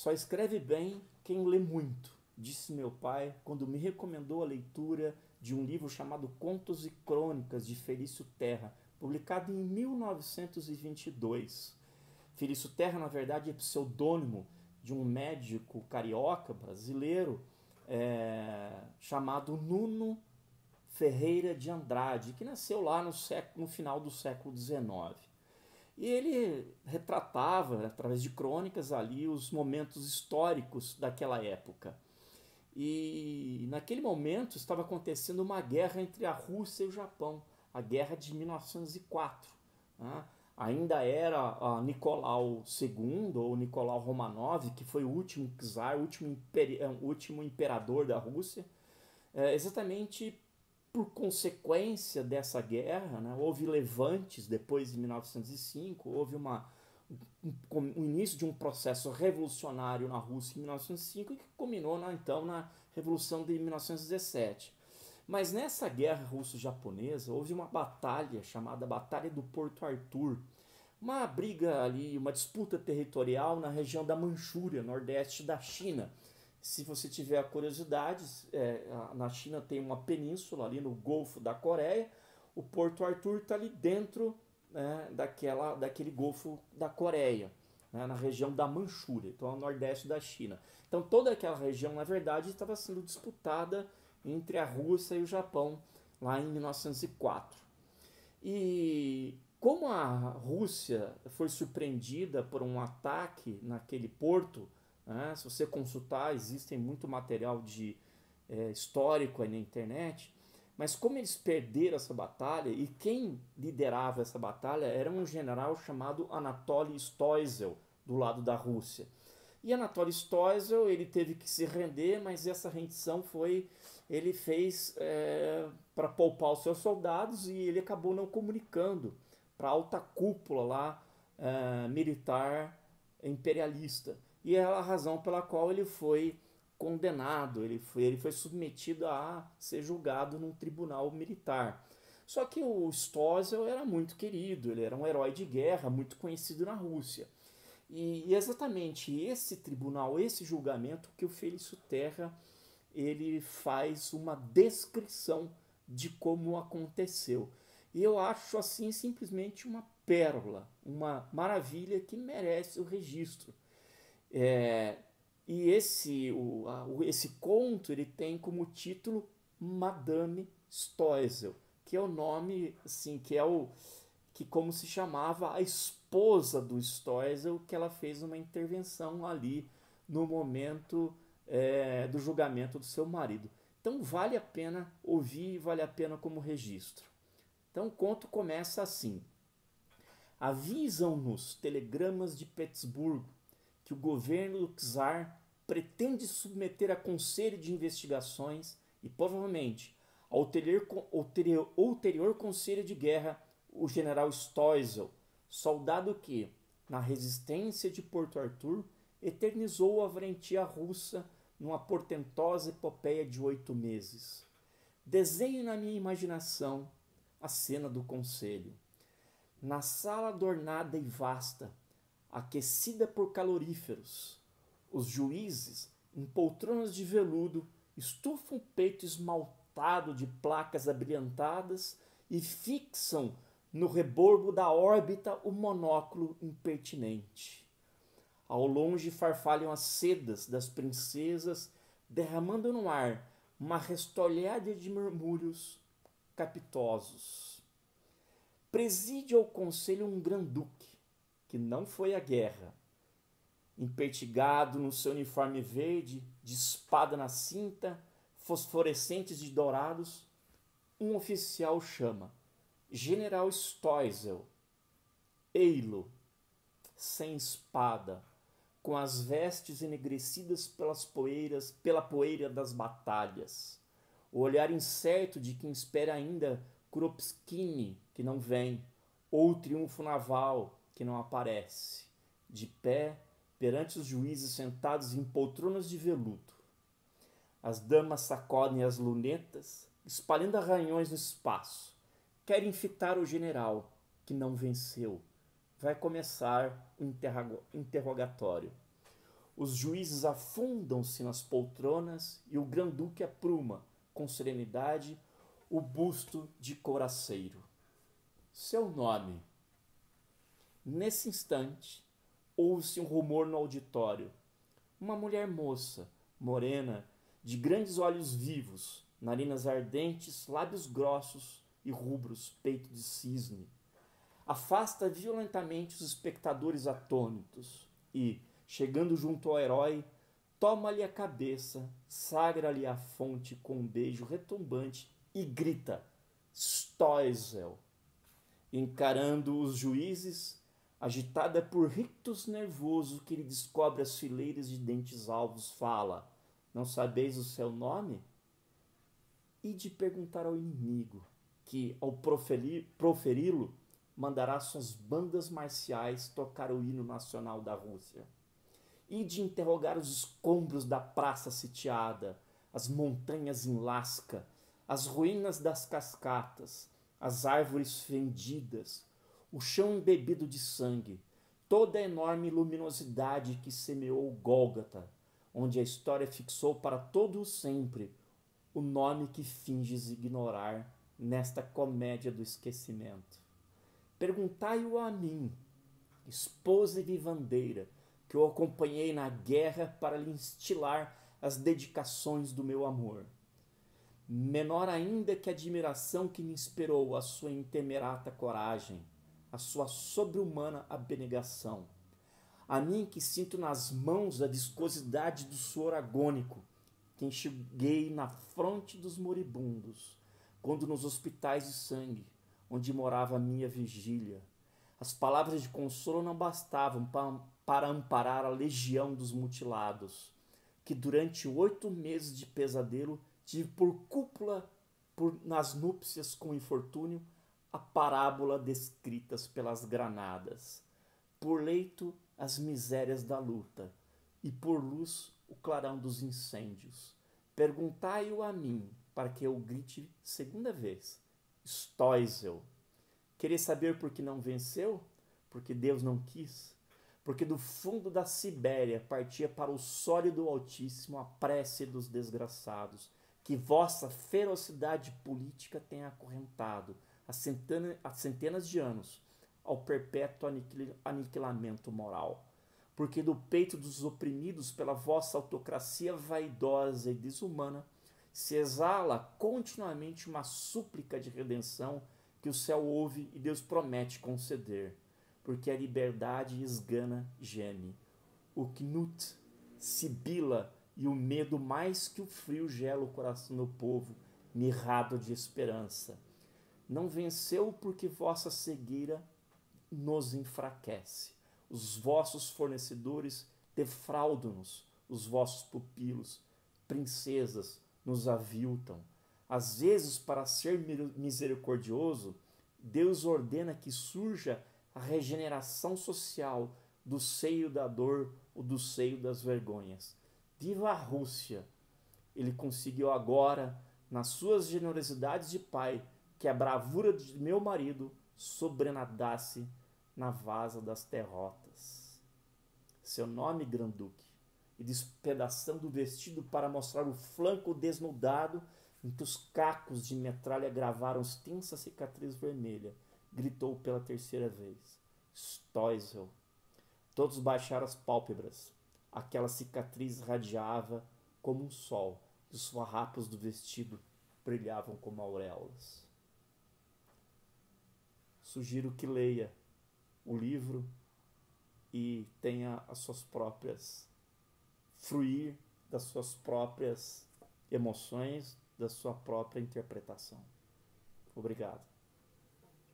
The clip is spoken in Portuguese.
Só escreve bem quem lê muito, disse meu pai quando me recomendou a leitura de um livro chamado Contos e Crônicas de Felício Terra, publicado em 1922. Felício Terra, na verdade, é pseudônimo de um médico carioca brasileiro chamado Nuno Ferreira de Andrade, que nasceu lá no final do século XIX. E ele retratava, através de crônicas ali, os momentos históricos daquela época. E naquele momento estava acontecendo uma guerra entre a Rússia e o Japão, a guerra de 1904. Né? Ainda era Nicolau II, ou Nicolau Romanov, que foi o último czar, o último imperador da Rússia, exatamente por consequência dessa guerra. Né? Houve levantes depois de 1905, houve o início de um processo revolucionário na Rússia em 1905 que culminou então na Revolução de 1917. Mas nessa guerra russo-japonesa houve uma batalha chamada Batalha do Porto Arthur, uma briga ali, uma disputa territorial na região da Manchúria, nordeste da China. Se você tiver curiosidade, na China tem uma península ali no Golfo da Coreia, o Porto Arthur está ali dentro, né, daquele Golfo da Coreia, né, na região da Manchúria, então ao nordeste da China. Então toda aquela região, na verdade, estava sendo disputada entre a Rússia e o Japão, lá em 1904. E como a Rússia foi surpreendida por um ataque naquele porto, né, se você consultar, existe muito material histórico aí na internet, mas como eles perderam essa batalha, e quem liderava essa batalha era um general chamado Anatoly Stoizel, do lado da Rússia. E Anatoly Stoizel, ele teve que se render, mas essa rendição ele fez para poupar os seus soldados, e ele acabou não comunicando para a alta cúpula lá militar imperialista. E é a razão pela qual ele foi condenado, ele foi submetido a ser julgado num tribunal militar. Só que o Stossel era muito querido, ele era um herói de guerra, muito conhecido na Rússia. E exatamente esse tribunal, esse julgamento, que o Felício Terra ele faz uma descrição de como aconteceu. E eu acho assim simplesmente uma pérola, uma maravilha que merece o registro. E esse conto ele tem como título Madame Stoessel, que é o nome, assim, que como se chamava a esposa do Stoessel, que ela fez uma intervenção ali no momento do julgamento do seu marido. Então vale a pena ouvir, vale a pena como registro. Então o conto começa assim: avisam-nos telegramas de Petersburgo que o governo do czar pretende submeter a conselho de investigações e provavelmente ao ulterior conselho de guerra o general Stoessel, soldado que, na resistência de Porto Arthur, eternizou a valentia russa numa portentosa epopeia de 8 meses. Desenho na minha imaginação a cena do conselho. Na sala adornada e vasta, aquecida por caloríferos, os juízes, em poltronas de veludo, estufam o peito esmaltado de placas abrilhantadas e fixam no rebordo da órbita o monóculo impertinente. Ao longe farfalham as sedas das princesas, derramando no ar uma restolhada de murmúrios capitosos. Preside ao conselho um granduque, que não foi à guerra. Empertigado no seu uniforme verde, de espada na cinta, fosforescentes de dourados, um oficial chama: General Stoessel. Ei-lo, sem espada, com as vestes enegrecidas pela poeira das batalhas, o olhar incerto de quem espera ainda Kropotkin, que não vem, ou o triunfo naval, que não aparece, de pé perante os juízes sentados em poltronas de veludo. As damas sacodem as lunetas, espalhando arranhões no espaço. Querem fitar o general, que não venceu. Vai começar o interrogatório. Os juízes afundam-se nas poltronas e o Granduque apruma, com serenidade, o busto de couraceiro. Seu nome. Nesse instante, ouve-se um rumor no auditório. Uma mulher moça, morena, de grandes olhos vivos, narinas ardentes, lábios grossos e rubros, peito de cisne. Afasta violentamente os espectadores atônitos e, chegando junto ao herói, toma-lhe a cabeça, sagra-lhe a fonte com um beijo retumbante e grita: Stoizel! Encarando os juízes, agitada por rictus nervoso que lhe descobre as fileiras de dentes alvos, fala: Não sabeis o seu nome? E de perguntar ao inimigo, que, ao proferi-lo, mandará suas bandas marciais tocar o hino nacional da Rússia. E de interrogar os escombros da praça sitiada, as montanhas em lasca, as ruínas das cascatas, as árvores fendidas, o chão embebido de sangue, toda a enorme luminosidade que semeou Gólgota, onde a história fixou para todo o sempre o nome que finges ignorar nesta comédia do esquecimento. Perguntai-o a mim, esposa e vivandeira, que eu acompanhei na guerra para lhe instilar as dedicações do meu amor. Menor ainda que a admiração que me inspirou a sua intemerata coragem, a sua sobre-humana abnegação. A mim que sinto nas mãos a viscosidade do suor agônico, que enxuguei na fronte dos moribundos, quando nos hospitais de sangue, onde morava a minha vigília, as palavras de consolo não bastavam para amparar a legião dos mutilados, que durante 8 meses de pesadelo tive por cúpula, nas núpcias com infortúnio, a parábola descritas pelas granadas, por leito as misérias da luta, e por luz o clarão dos incêndios. Perguntai-o a mim, para que eu grite segunda vez: Stoizel! Quereis saber por que não venceu? Porque Deus não quis. Porque do fundo da Sibéria partia para o sólido Altíssimo a prece dos desgraçados, que vossa ferocidade política tem acorrentado há centenas de anos ao perpétuo aniquilamento moral. Porque do peito dos oprimidos pela vossa autocracia vaidosa e desumana se exala continuamente uma súplica de redenção que o céu ouve e Deus promete conceder, porque a liberdade esgana geme. O Knut sibila e o medo mais que o frio gela o coração do povo, mirrado de esperança. Não venceu porque vossa cegueira nos enfraquece. Os vossos fornecedores defraudam-nos, os vossos pupilos, princesas, nos aviltam. Às vezes, para ser misericordioso, Deus ordena que surja a regeneração social do seio da dor ou do seio das vergonhas. Viva a Rússia! Ele conseguiu agora, nas suas generosidades de pai, que a bravura de meu marido sobrenadasse na vasa das derrotas. Seu nome, Granduque, e despedaçando o vestido para mostrar o flanco desnudado, em que os cacos de metralha gravaram extensa cicatriz vermelha, gritou pela terceira vez: Stoizel! Todos baixaram as pálpebras. Aquela cicatriz radiava como um sol, e os farrapos do vestido brilhavam como auréolas. Sugiro que leia o livro e tenha as suas próprias, fruir das suas próprias emoções, da sua própria interpretação. Obrigado.